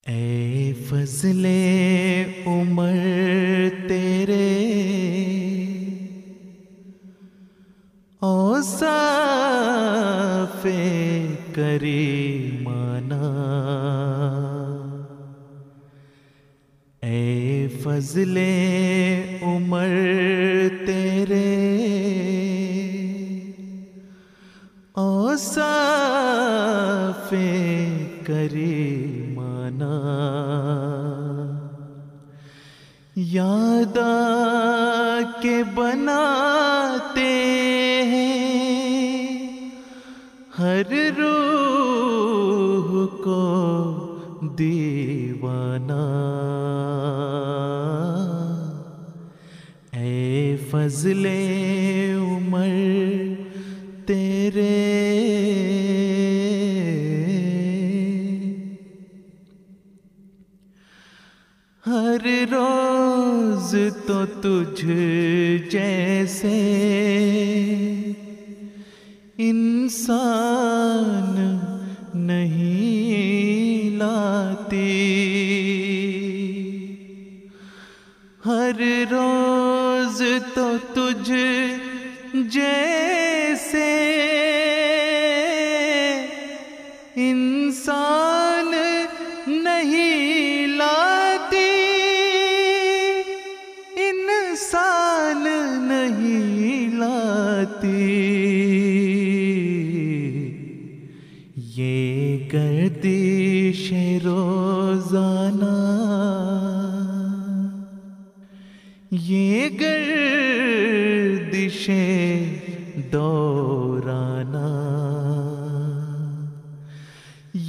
ऐ फजले उमर तेरे औसाफे करीमाना। ऐ फजले उमर तेरे औसाफे करीमाना। याद के बनाते हैं हर रूह को दीवाना। ऐ फजले उमर तेरे हर रोज तो तुझ जैसे इंसान नहीं लाती। हर रोज तो तुझ जैसे इंसान नहीं लाती। इंसान नहीं लाती। ये गर्दिश रोजाना, ये गर्दिश दौराना।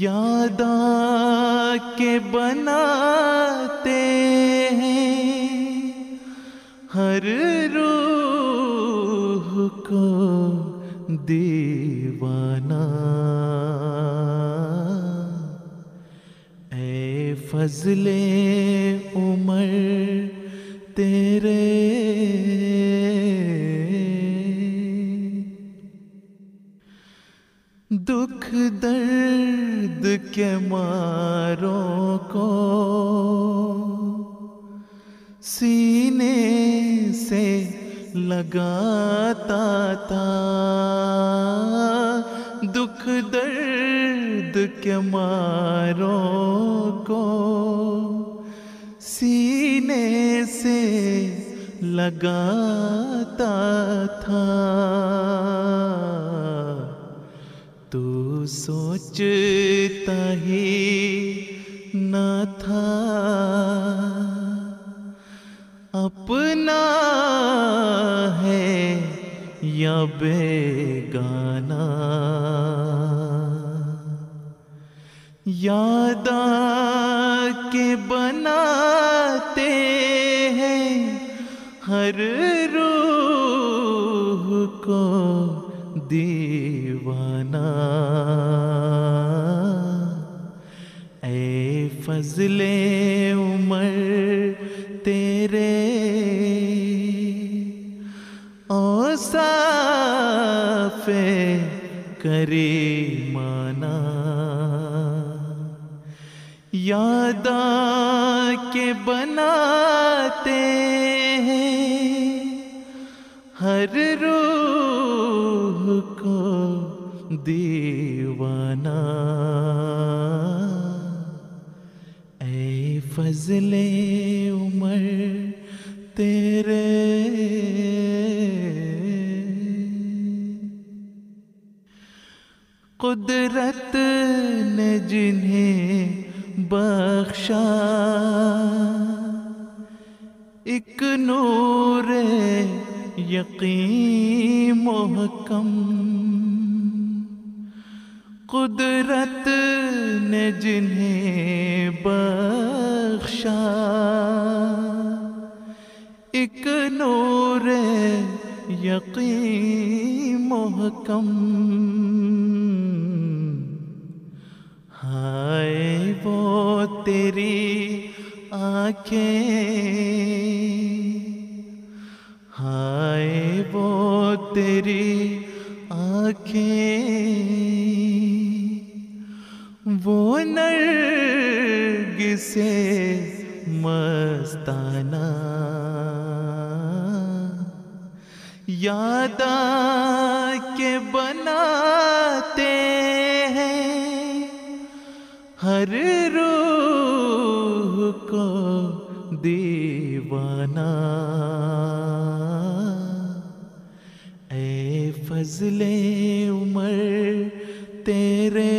याद के बनाते हैं हर रूह को दीवाना। ऐ फजले उमर तेरे दुख दर्द के मारों को सीने से लगाता था। दुख दर्द के मारों को सीने से लगाता था। तू सोचता ही न था अपना है या बेगाना। याद के बनाते हैं हर रूह को दीवाना। ऐ फजले उमर तेरे औसाफे करीमाना। याद के बनाते हैं हर रूह को दीवाना। ऐ फजले उमर तेरे कुदरत ने जिन्हें बख्शा एक नूर यकीन मोहकम। कुदरत ने जिन्हें बख्शा एक नूर यकीन मोहकम। हाय वो तेरी आँखें, हाय वो तेरी आँखें, वो नर से मस्ताना, याद के बनाते हैं हर रूह को दीवाना। ऐ फजले उमर तेरे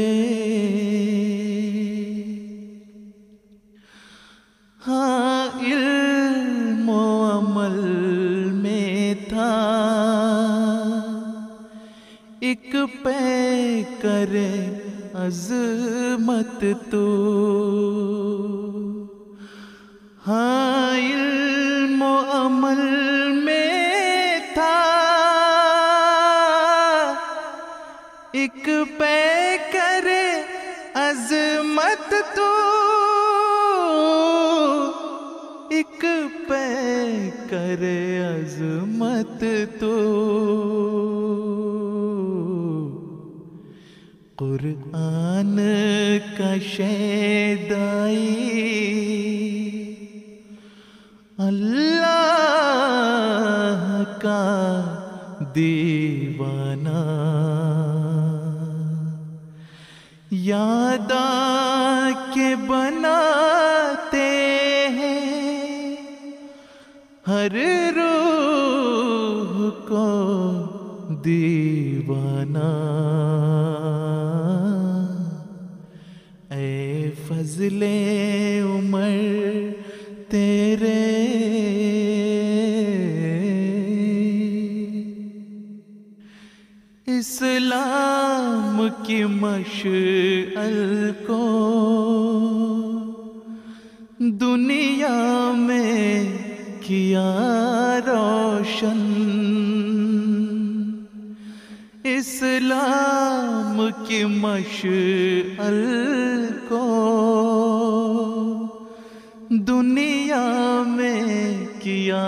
हाँ इल्म व अमल में था एक पे करे अज़मत तू। हाँ इल्म व अमल में था एक पे करे अज़मत तू, एक पे करे अज़मत तू। कुरान का शहदाई अल्लाह का दीवाना, याद के बनाते हैं हर रूह को दीवाना। ऐ फजले उमर तेरे इस्लाम की मशअल को दुनिया में किया रोशन, इस्लाम की मशअल को दुनिया में किया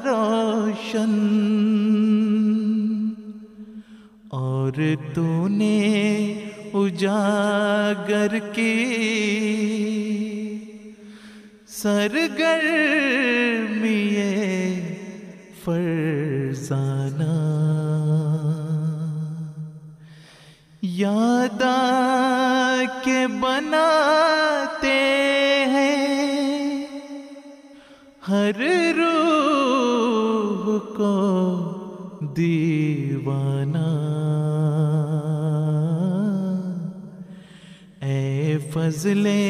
रोशन। और तूने उजागर की सरगर्मिए फरजाना, याद के बनाते हैं हर रूह को दीवाना। ऐ फजले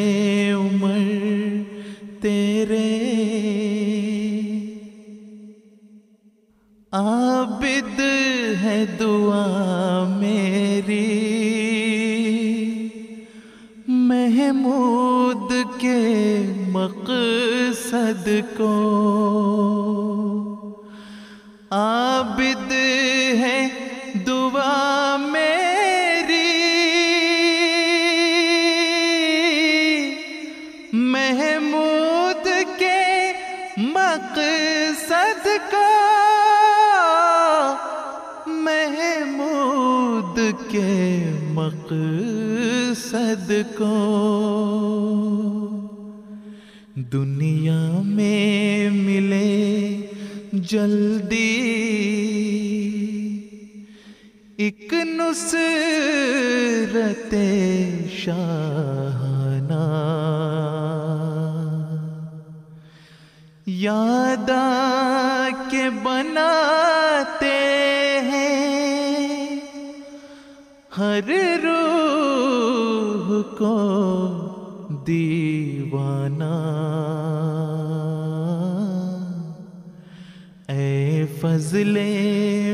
उमर तेरे आबिद है दुआ मेरी महमूद के मकसद को, आबिद है दुआ मेरी महमूद के मकसद को, महमूद के मकसद को। दुनिया में मिले जल्दी एक नुसरते शाहाना, याद के बनाते हैं हर रूह को दीवाना। ऐ फजले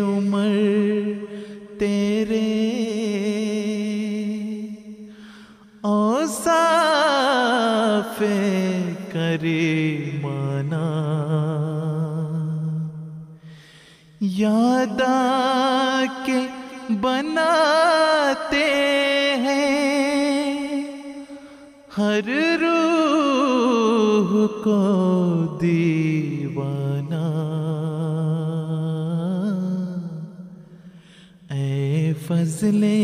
उमर तेरे औसाफ़े करीमाना, याद के बनाते हैं हर रूह को दीवाना। ऐ फजले